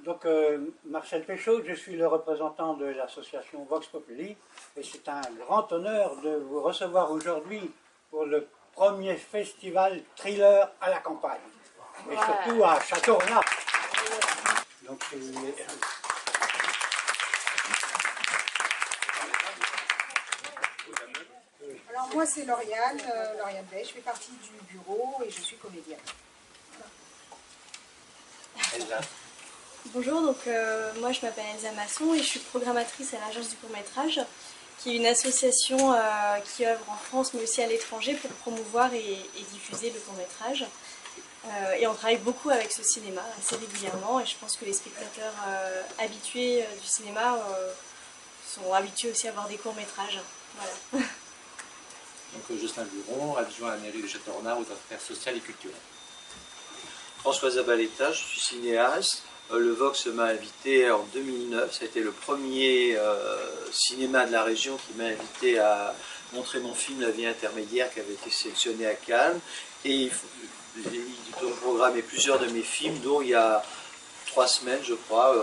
Donc, Marcel Péchaud, je suis le représentant de l'association Vox Populi et c'est un grand honneur de vous recevoir aujourd'hui pour le premier festival thriller à la campagne et surtout à Châteaurenard. Donc, alors moi c'est Lauriane Day, je fais partie du bureau et je suis comédienne. Elsa. Bonjour, donc moi je m'appelle Elsa Masson et je suis programmatrice à l'Agence du court-métrage, qui est une association qui œuvre en France mais aussi à l'étranger pour promouvoir et diffuser le court-métrage. Et on travaille beaucoup avec ce cinéma assez régulièrement et je pense que les spectateurs habitués du cinéma sont habitués aussi à voir des courts-métrages. Voilà. Donc Jocelyn Buron, adjoint à la mairie de Châteaurenard aux affaires sociales et culturelles. François Zabaleta, je suis cinéaste. Le Vox m'a invité en 2009, ça a été le premier cinéma de la région qui m'a invité à montrer mon film La vie intermédiaire qui avait été sélectionné à Cannes. Et ils ont programmé plusieurs de mes films, dont il y a 3 semaines, je crois,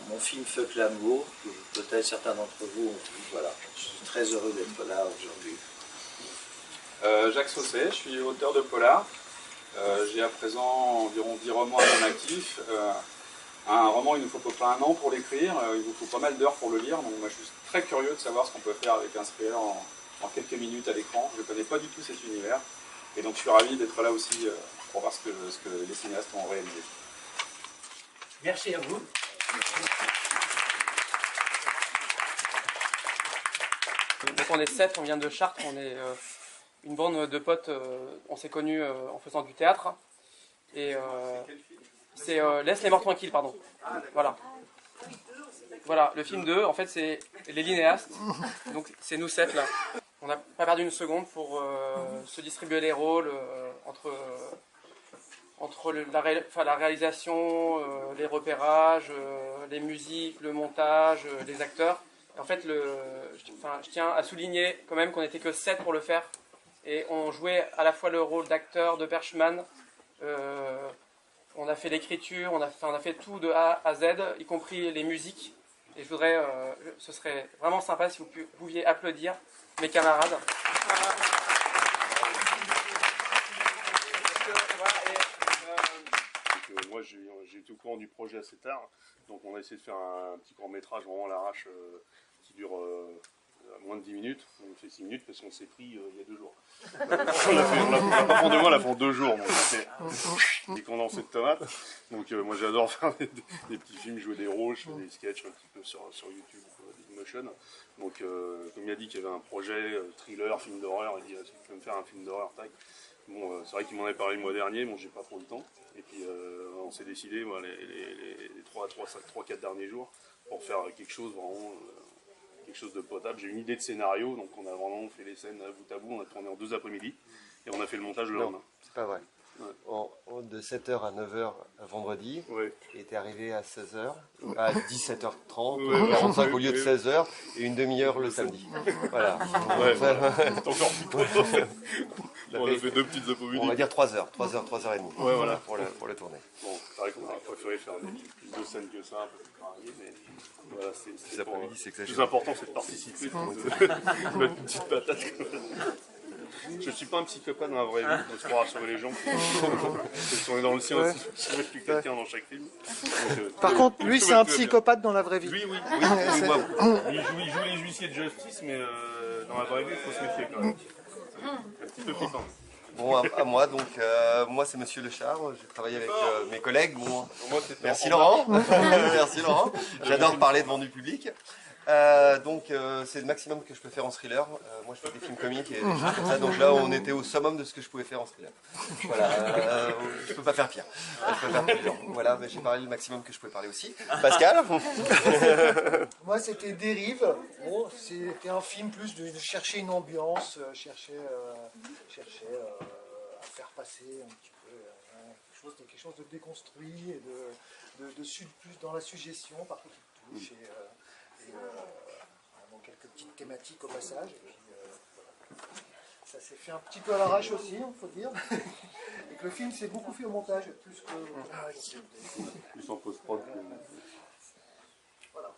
mon film Fuck l'amour, que peut-être certains d'entre vous ont vu. Voilà, je suis très heureux d'être là aujourd'hui. Jacques Sausset, je suis auteur de polar. J'ai à présent environ 10 romans à mon actif. Un roman, il ne nous faut pas près 1 an pour l'écrire, il vous faut pas mal d'heures pour le lire, donc moi je suis très curieux de savoir ce qu'on peut faire avec un thriller en quelques minutes à l'écran. Je ne connais pas du tout cet univers, et donc je suis ravi d'être là aussi pour voir ce que les cinéastes ont réalisé. Merci à vous. Donc on est 7, on vient de Chartres, on est une bande de potes, on s'est connus en faisant du théâtre. Et c'est Laisse les morts tranquilles, pardon. Voilà. Voilà, le film 2, en fait, c'est Les Linéastes. Donc c'est nous 7 là. On n'a pas perdu une seconde pour se distribuer les rôles entre la réalisation, les repérages, les musiques, le montage, les acteurs. Et en fait, je tiens à souligner quand même qu'on n'était que 7 pour le faire. Et on jouait à la fois le rôle d'acteur, de perchman. On a fait l'écriture, on a fait tout de A à Z, y compris les musiques. Et je voudrais, ce serait vraiment sympa si vous pouviez applaudir mes camarades. Moi j'ai été au courant du projet assez tard, donc on a essayé de faire un petit court métrage vraiment à l'arrache qui dure moins de 10 minutes. On fait 6 minutes parce qu'on s'est pris il y a 2 jours. On l'a fait en 2 jours, donc c'était des condensés de tomates. Donc moi j'adore faire des petits films, jouer des rôles, je fais des sketchs un petit peu sur YouTube, Dailymotion. Donc comme il a dit qu'il y avait un projet thriller, film d'horreur, il dit est-ce que tu peux me faire un film d'horreur, tac. Bon, c'est vrai qu'il m'en avait parlé le mois dernier, bon j'ai pas trop le temps. Et puis on s'est décidé les 3-4 derniers jours pour faire quelque chose vraiment quelque chose de potable. J'ai une idée de scénario, donc on a vraiment fait les scènes bout à bout, on a tourné en 2 après-midi et on a fait le montage le lendemain. C'est pas vrai. Ouais. De 7h à 9h vendredi, ouais. Et était arrivé à 16h, à 17h30, ouais, 45 au lieu de 16h, et une demi-heure le samedi. Voilà. Ouais, voilà. C'est encore plus on a fait 2 petites après-midi. On va dire 3h, 3h30. Ouais, voilà. Pour le tourner. Bon, c'est vrai qu'on aurait préféré faire plus de scènes que ça, un peu plus variées, mais voilà, c'est le plus important, c'est de participer, de mettre une petite patate. Je ne suis pas un psychopathe dans la vraie vie, donc je crois rassurer les gens. Si on est dans le sien aussi, je suis quelqu'un dans chaque film. Donc, par contre, lui, c'est un psychopathe dans la vraie vie. Oui. Il joue les huissiers de justice, mais dans la vraie vie, il faut se méfier quand même. Un petit peu flippant. Bon, à moi, donc, moi c'est Monsieur Lechard, j'ai travaillé avec mes collègues. Bon, merci Laurent. Merci Laurent. J'adore parler devant du public. Donc c'est le maximum que je peux faire en thriller. Moi je fais des films comiques et des choses comme ça, donc là on était au summum de ce que je pouvais faire en thriller. Voilà, je peux pas faire pire. Voilà, mais j'ai parlé le maximum que je pouvais parler aussi. Pascal. Moi c'était Dérive. Bon, c'était un film plus de chercher une ambiance, chercher à faire passer un petit peu quelque chose de déconstruit et plus dans la suggestion par petites touches. Vraiment quelques petites thématiques au passage. Et puis, Ça s'est fait un petit peu à l'arrache aussi, il faut dire. Et que le film s'est beaucoup fait au montage, plus que... Plus en post-prod. Voilà.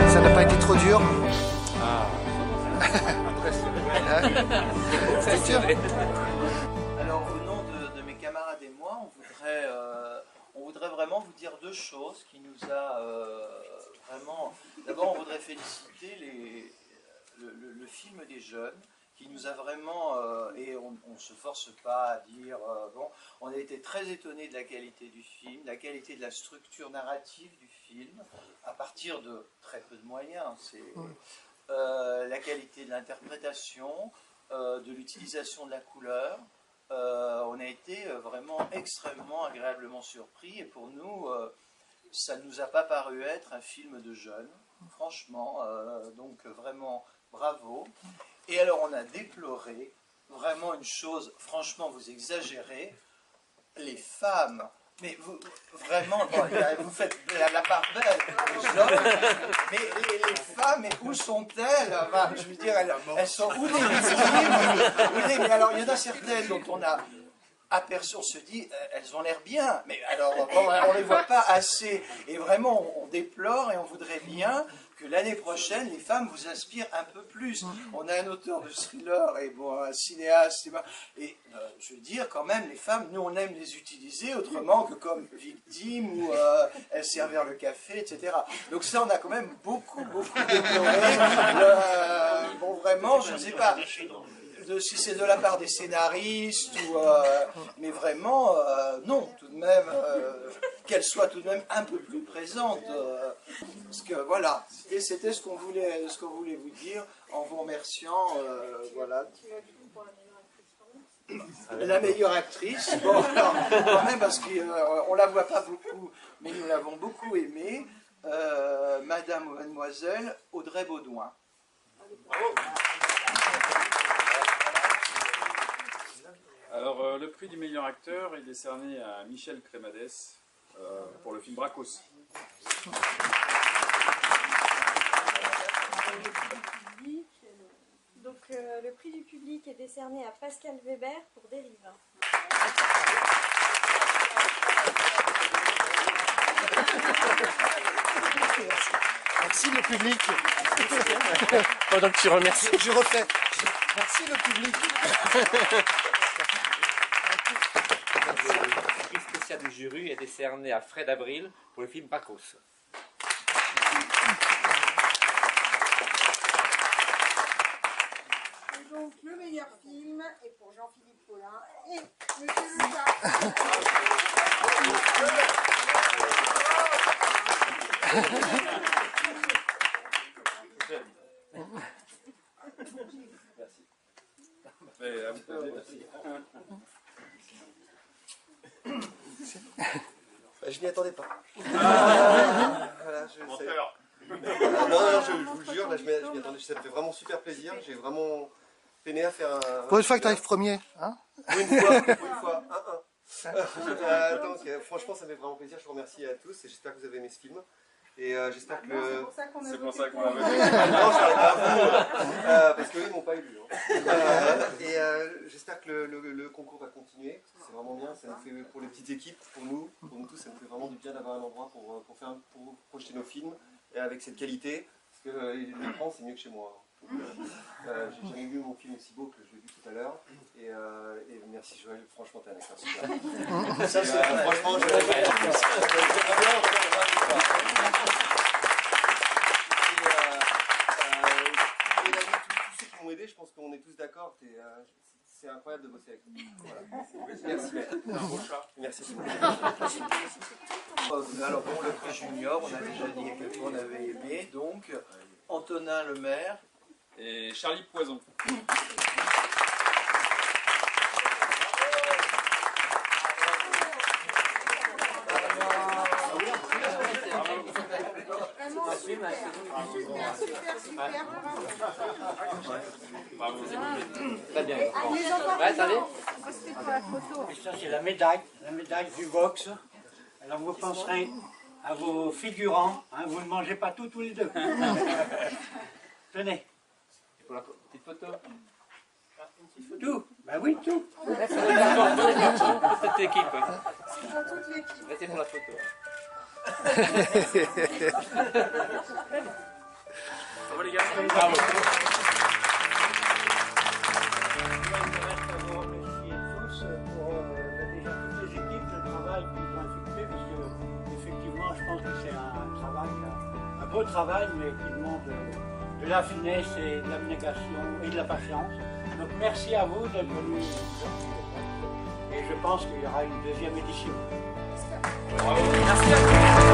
Ça n'a pas été trop dur. C'était dur. Alors, au nom de mes camarades et moi, on voudrait vraiment vous dire deux choses qui nous a vraiment... D'abord, on voudrait féliciter le film des jeunes qui nous a vraiment... et on ne se force pas à dire... bon, on a été très étonnés de la qualité du film, de la qualité de la structure narrative du film, à partir de très peu de moyens. C'est la qualité de l'interprétation, de l'utilisation de la couleur. On a été vraiment extrêmement agréablement surpris et pour nous, ça ne nous a pas paru être un film de jeunes, franchement, donc vraiment bravo. Et alors on a déploré vraiment une chose, franchement vous exagérez, les femmes. Mais vous, vraiment, bon, vous faites la part belle, les hommes, mais les femmes, mais où sont-elles? Enfin, je veux dire, elles sont où les victimes? Mais alors, il y en a certaines dont on a aperçu, on se dit, elles ont l'air bien, mais alors, bon, on ne les voit pas assez. Et vraiment, on déplore et on voudrait bien que l'année prochaine, les femmes vous inspirent un peu plus. On a un auteur de thriller et bon, un cinéaste. Et je veux dire, quand même, les femmes, nous, on aime les utiliser autrement que comme victimes ou elles servent le café, etc. Donc ça, on a quand même beaucoup déploré. Bon, vraiment, je ne sais pas si c'est de la part des scénaristes, ou, mais vraiment, non, tout de même, qu'elle soit tout de même un peu plus présente. Parce que voilà, c'était ce qu'on voulait vous dire en vous remerciant. Voilà. La meilleure actrice, bon, alors, quand même parce qu'on ne la voit pas beaucoup, mais nous l'avons beaucoup aimée, Madame ou Mademoiselle Audrey Baudouin. Bravo. Alors, le prix du meilleur acteur est décerné à Michel Crémades pour le film Bracos. Donc le prix du public est décerné à Pascal Weber pour Dérive. Merci le public. Pendant que tu remercies. Je refais. Merci le public. Le prix spécial du jury est décerné à Fred Abril pour le film Bracos. Donc le meilleur film est pour Jean-Philippe Paulin et Monsieur Lucas. Je m'y attendais pas. Voilà, je vous jure, là, je m'y attendais. Ça me fait vraiment super plaisir. J'ai vraiment peiné à faire un... Pour une fois que tu arrives premier, hein? Pour une fois, donc, franchement, ça me fait vraiment plaisir. Je vous remercie à tous et j'espère que vous avez aimé ce film. Et j'espère que C'est pour ça qu'on a C'est pour voté ça qu'on pour. a voté. non, je parlais pas à vous, parce qu'eux, ils m'ont pas élu. Et j'espère que le concours va continuer. C'est vraiment bien. Ça nous fait, pour les petites équipes, pour nous tous, ça nous fait vraiment du bien d'avoir un endroit pour projeter nos films et avec cette qualité. Parce que l'écran, c'est mieux que chez moi. J'ai jamais vu mon film aussi beau que je l'ai vu tout à l'heure. Et merci Joël, franchement, t'es un acteur super. Ça, c'est franchement, tous ceux qui m'ont aidé, je pense qu'on est tous d'accord. C'est incroyable de bosser avec toi. Voilà. Merci. Merci. Alors bon, le prix junior, on a déjà dit à quel point on avait aimé, donc Antonin Lemaire Et Charlie Poison. super, super. Très bien. Les enfants, Ouais, attendez. on se fait pour la photo. Et ça, c'est la médaille du Vox. Alors, vous penserez à vos figurants. Hein, vous ne mangez pas tout tous les deux. Tenez. Pour la petite photo. Tout. Ben oui, tout. Toute cette équipe. C'est pour toute l'équipe. Restez pour la photo. Bravo les gars. Bravo. Je vous remercier tous pour déjà toutes les équipes de travail qui nous ont effectué, parce que effectivement, je pense que c'est un travail, un beau travail, mais qui demande de la finesse et de l'abnégation et de la patience. Donc merci à vous d'être venus aujourd'hui. Et je pense qu'il y aura une deuxième édition. Merci à vous.